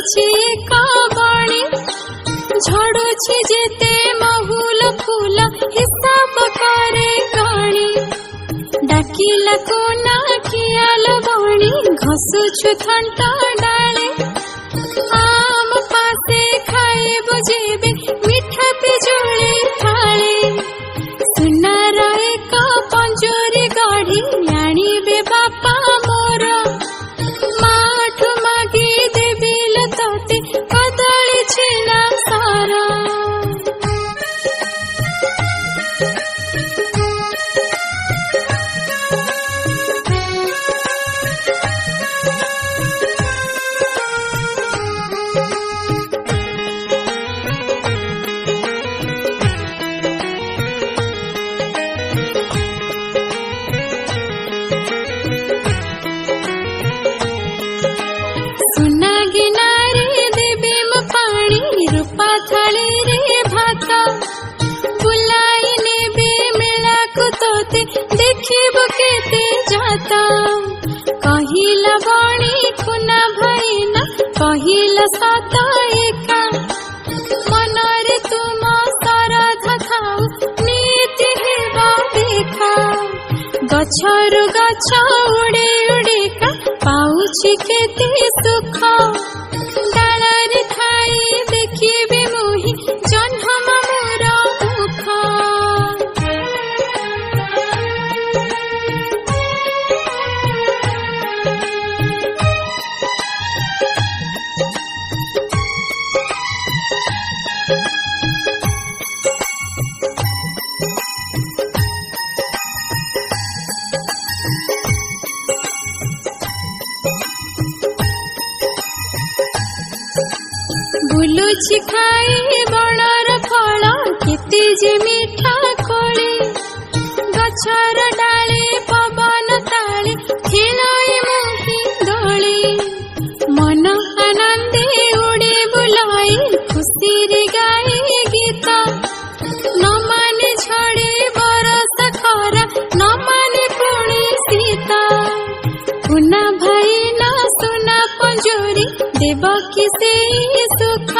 ଯାଇଛି ଏକ ବଣି ଝଡୁଛି ଯେତେ ମହୁଲ ଫୁଲ ହିସାବ କରେ ଗଣି ଡାକିଲା କୋନା ଖିଆଲ ବଣି ଘସୁଛୁ ଥଣ୍ଟ ଡାଳେ ଆମ ପାଶେ ଖାଇବୁ ଯେବେ ମିଠା ପିଜୁଳି ଥାଳେ ସୁନାର ଏକ ପଞ୍ଜୁରୀ ଗଢି ଆଣିବେ ବାପା ମୋର ମାଠୁ ମାଗି ଦେବି ଲୋ ତତେ କଦଳୀ ଛେନା ସାରା देखिबो केते जाता कहिला बणी खुना भाईना कहिला सता एका मनरे तुम सरधा खाऊ नीति हेबा देखा गछरु गछ उड़े उड़ेका पाउछि केते सुख डालरे थाई देखिबे मोहि जन्म मोर दुख बुलुछि खाई बणर फल केते जे मीठा कोली गछर डाले पवन ताले खेलाए मोहि दोली मन आनंदे उड़े बुलाई खुशी रे गाए गीत न माने झड़े बरस खरा न माने पुणी सीता पुना भाई न सुना पंजोरी देव कि से सुख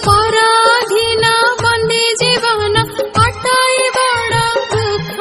पराधीन बंदे जीवन हटाई बड़ दुख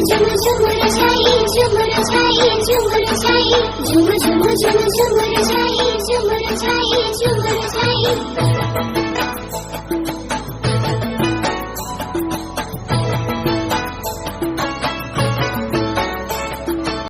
झुम झुमुर छाई झुमुर छाई झुमुर छाई झुम झुम झुम झुमुर छाई झुमुर छाई झुमुर छाई